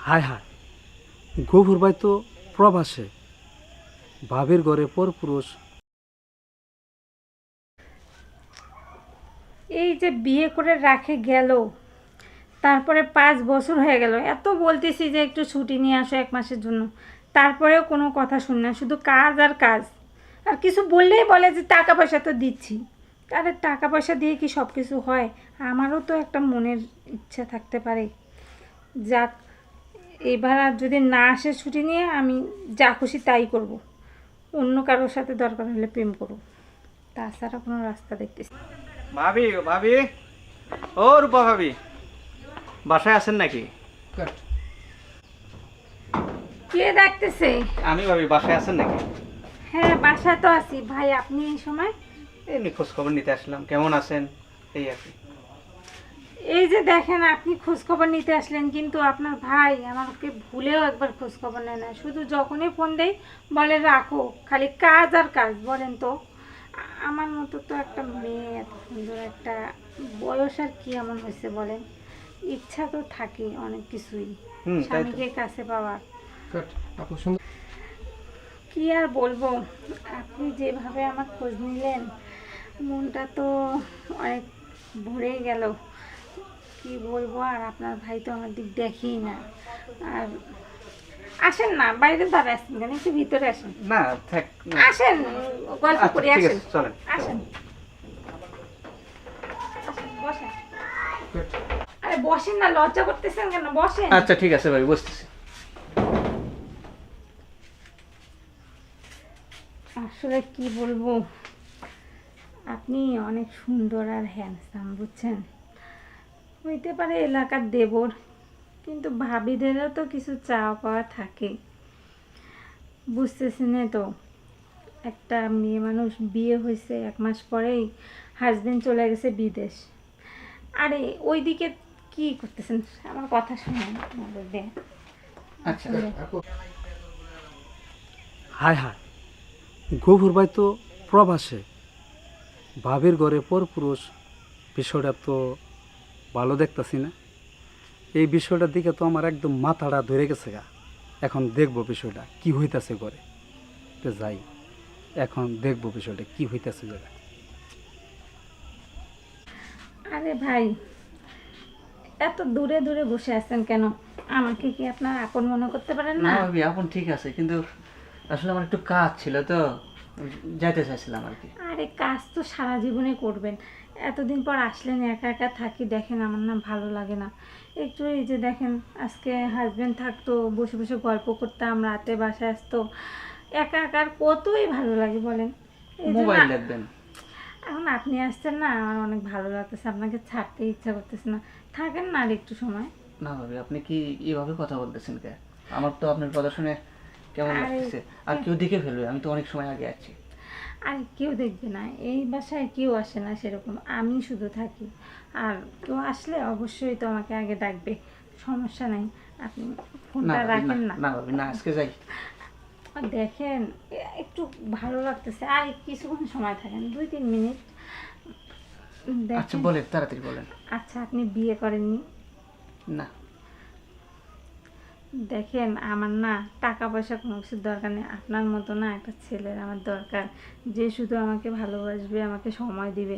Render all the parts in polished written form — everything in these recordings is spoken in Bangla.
হায় হায়, গফুর ভাই তো প্রবাসে, ভাবির ঘরে পরপুরুষ। এই যে বিয়ে করে রাখে গেল, তারপরে 5 বছর হয়ে গেল, এত বলতেছি যে একটু ছুটি নিয়ে আসো 1 মাসের জন্য, তারপরেও কোনো কথা শুনে না, শুধু কাজ আর কাজ। আর কিছু বললেই বলে যে টাকা পয়সা তো দিচ্ছি। আরে টাকা পয়সা দিয়ে কি সব কিছু হয়? আমারও তো একটা মনের ইচ্ছা থাকতে পারে। যাক, এবার আর যদি না আসে ছুটি নিয়ে, আমি যা খুশি তাই করব। অন্য কারোর সাথে দরকার হলে প্রেম করব, তাছাড়া কোনো রাস্তা দেখতেছি না। ভাবি ভাবি, ও রূপা ভাবি, বাসায় আছেন নাকি? কে ডাকতেছে? আমি ভাবি, বাসায় আছেন নাকি? হ্যাঁ, বাসায় তো আছি। ভাই, আপনি এই সময়? এমনি খোঁজ খবর নিতে আসলাম, কেমন আছেন এই আর কি। এই যে দেখেন, আপনি খোঁজ খবর নিতে আসলেন, কিন্তু আপনার ভাই আমাকে ভুলেও একবার খোঁজ খবর নেয় না। শুধু যখনই ফোন দেই বলে রাখো, খালি কাজ আর কাজ। বলেন তো, আমার মতো তো একটা মেয়ে, এত সুন্দর একটা বয়স, আর কি এমন হয়েছে বলেন? ইচ্ছা তো থাকে অনেক কিছুই, তাই তো। স্বামীকে কাছে পাওয়ার। আপু সুন্দর। কি আর বলবো, আপনি যেভাবে আমার খোঁজ নিলেন, মনটা তো অনেক ভরেই গেল। কি বলবো, আর আপনার ভাই তো আমার দিক দেখেই না। আর আসেন না, বাইরে দাঁড়ায় আসেন কেন, একটু ভিতরে আসেন। না থাক না। আসেন, গল্প আচ্ছা, করি, ঠিক আসেন। আছে, চলেন। আসেন, বসেন। আরে বসেন না, লজ্জা করতেছেন কেন? বসেন। আচ্ছা ঠিক আছে ভাই, বসতেছি। আসলে কি বলবো, আপনি অনেক সুন্দর আর হ্যান্ডসাম, বুঝছেন? হইতে পারে এলাকার দেবর, কিন্তু ভাবিদেরও তো কিছু চাওয়া পাওয়া থাকে। বুঝতেছেন তো, একটা মেয়ে মানুষ বিয়ে হয়েছে 1 মাস পরেই হাজবেন্ড চলে গেছে বিদেশ। আরে ওইদিকে কি করতেছেন? আমার কথা শুনেন বলবে। আচ্ছা হায় হায়, গফুর ভাই তো প্রবাসে, ভাবির ঘরে পরপুরুষ। বিষয়টা তো ভালো দেখতাছি না। এই বিষয়টার দিকে তো আমার একদম মাথাটা ধরে গেছে গা। এখন দেখবো বিষয়টা কি হইতাছে ঘরে। তো যাই, এখন দেখবো বিষয়টা কি হইতাছে জায়গা। আরে ভাই, এত দূরে দূরে বসে আছেন কেন? আমাকে কি আপনার আপন মনে করতে পারেন না না? ভাবি, আপন ঠিক আছে, কিন্তু আসলে আমার একটু কাজ ছিল তো, যাইতে চাইছিলাম আর কি। আরে কাজ তো সারা জীবনে করবেন, এতদিন পর আসলেন, একা একা থাকি, দেখেন আমার না ভালো লাগে না একটু। এই যে দেখেন, আজকে হাজবেন্ড থাকতো, বসে বসে গল্প করতাম, রাতে বাসায় আসতো, একা একা আর কতই ভালো লাগে বলেন? এই জন্য মোবাইল দেখবেন। এখন আপনি আসছেন না, আমার অনেক ভালো লাগতেছে, আপনাকে ছাড়তে ইচ্ছা করতেছে না। থাকেন না আর একটু সময়। না ভাবি, আপনি কি এইভাবে কথা বলতেছেন কে? আমার তো আপনার কথা শুনে কেমন আরে লাগতেছে। আর কেউ দেখে ফেলবে, আমি তো অনেক সময় আগে আছি। আর কেউ দেখবে না, এই বাসায় কেউ আসে না সেরকম, আমি শুধু থাকি। আর কেউ আসলে অবশ্যই তো আমাকে আগে ডাকবে, সমস্যা নাই। আপনি না ফোনটা ভাবি, না রাখেন না। না ভাবি, না, আজকে যাই। আর দেখেন, একটু ভালো লাগতেছে, আর কিছুক্ষণ সময় থাকেন, 2-3 মিনিট। আচ্ছা দেখেন, বলেন, তাড়াতাড়ি বলেন। আচ্ছা আপনি বিয়ে করেননি? না। দেখেন, আমার না টাকা পয়সা কোনো কিছুর দরকার নেই, আপনার মতো না একটা ছেলের আমার দরকার, যে শুধু আমাকে ভালোবাসবে, আমাকে সময় দিবে।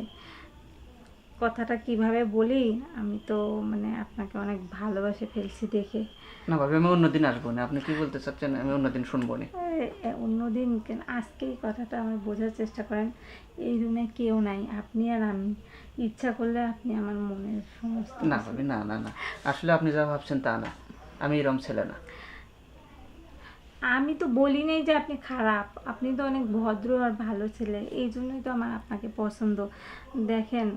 কথাটা কিভাবে বলি, আমি তো মানে আপনাকে অনেক ভালোবাসে ফেলছি দেখে। না ভাবি, আমি অন্যদিন আসবো না। আপনি কি বলতে চাচ্ছেন, আমি অন্যদিন শুনবো না। অন্যদিন কেন, আজকেই কথাটা আমার বোঝার চেষ্টা করেন। এই রুমে কেউ নাই, আপনি আর আমি। ইচ্ছা করলে আপনি আমার মনের সমস্ত না কিছু। ভাবি, না না না, আসলে আপনি যা ভাবছেন তা না, আমি এরম ছেলে না। আমি তো বলি নাই যে আপনি খারাপ, আপনি তো অনেক ভদ্র আর ভালো ছেলে, এই জন্যই তো আমার আপনাকে পছন্দ। দেখেন,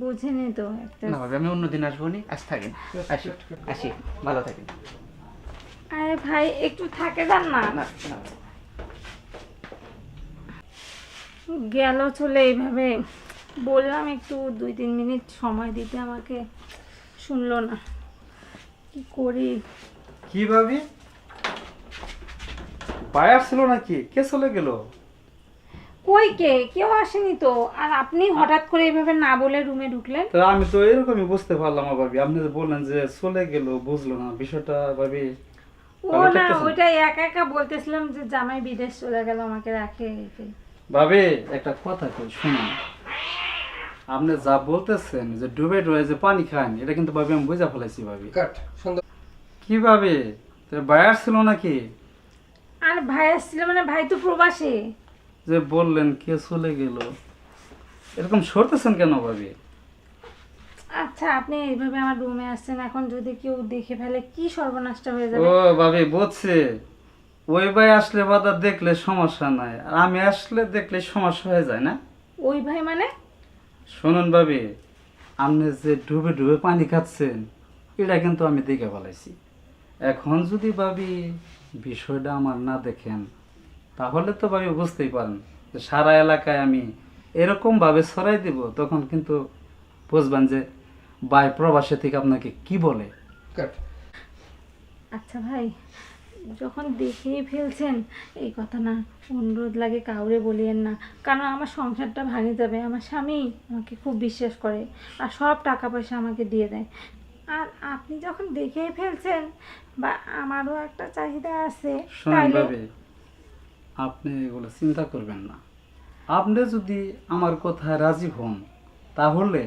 বুঝেনি তো একটা। না ভাবি, আমি অন্যদিন আসবো না, আজ থাকেন। আসি আসি, ভালো থাকেন। আরে ভাই, একটু থাকে যান না। না না। গেল চলে এইভাবে। বললাম একটু 2-3 মিনিট সময় দিতে আমাকে, শুনলো না। কি করি? কি ভাবি, বায়ার ছিল নাকি? কে চলে গেল? কই কে কেউ আসেনি তো, আর আপনি হঠাৎ করে এইভাবে না বলে রুমে ঢুকলেন। তো আমি তো এরকমই বুঝতে পারলাম না ভাবি, আপনি যে বললেন যে চলে গেল, বুঝলো না বিষয়টা ভাবি। ও ভালো না, থাকতেছেন? ওইটা একা একা বলতেছিলাম যে জামাই বিদেশ চলে গেল আমাকে রাখে রেখে। ভাবি একটা কথা কই শুনুন, আপনি যা বলতেছেন যে ডুবে ডুবে যে পানি খান, এটা কিন্তু ভাবি আমি বুঝা ফেলাইছি ভাবি। কাট সুন্দর। কি ভাবি, তো বায়ার ছিল নাকি আর ভাই আসছিল মানে ভাই তো প্রবাসী। যে বললেন কে চলে গেল, এরকম সরতেছেন কেন ভাবি? আচ্ছা আপনি এইভাবে আমার রুমে আসছেন, এখন যদি কেউ দেখে ফেলে কি সর্বনাশটা হয়ে ও যাবে। ভাবি বুঝছি, ওই ভাই আসলে বাধা দেখলে সমস্যা নাই, আর আমি আসলে দেখলে সমস্যা হয়ে যায় না। ওই ভাই মানে? শুনুন ভাবি, আপনি যে ডুবে ডুবে পানি খাচ্ছেন, এটা কিন্তু আমি দেখে ফেলাইছি। এখন যদি ভাবি বিষয়টা আমার না দেখেন, তাহলে তো ভাবি বুঝতেই পারেন যে সারা এলাকায় আমি এরকম ভাবে ছড়াই দিব, তখন কিন্তু বুঝবেন যে ভাই প্রবাসী থেকে আপনাকে কি বলে। কাট। আচ্ছা ভাই, যখন দেখেই ফেলছেন এই কথা না, অনুরোধ লাগে কাউরে বলিয়েন না, কারণ আমার সংসারটা ভাঙে যাবে। আমার স্বামী আমাকে খুব বিশ্বাস করে আর সব টাকা পয়সা আমাকে দিয়ে দেয়। আর আপনি যখন দেখেই ফেলছেন, বা আমারও একটা চাহিদা আছে, শুনুন তাইলে ভাবি, আপনি এগুলো চিন্তা করবেন না। আপনি যদি আমার কথায় রাজি হন, তাহলে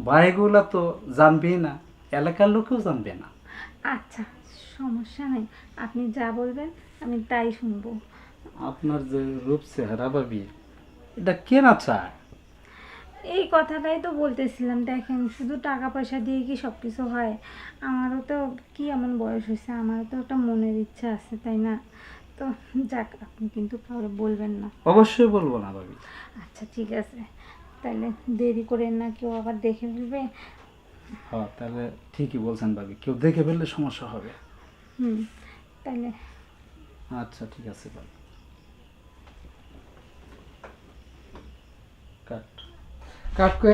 ভাইগুলা তো জানবেই না, এলাকার লোকেও জানবে না। আচ্ছা সমস্যা নেই, আপনি যা বলবেন আমি তাই শুনবো। আপনার যে রূপ চেহারা ভাবি, এটা কে না চায়? এই কথাটাই তো বলতেছিলাম, দেখেন শুধু টাকা পয়সা দিয়ে কি সব কিছু হয়? আমারও তো কি এমন বয়স হয়েছে, আমারও তো একটা মনের ইচ্ছা আছে, তাই না? তো যাক, আপনি কিন্তু কাউকে বলবেন না। অবশ্যই বলবো না ভাবি। আচ্ছা ঠিক আছে, তাহলে দেরি করেন না, কেউ আবার দেখে ফেলবে। হ্যাঁ তাহলে ঠিকই বলছেন ভাবি, কেউ দেখে ফেললে সমস্যা হবে। হুম, তাহলে আচ্ছা ঠিক আছে ভাবি, কাট। কাট করে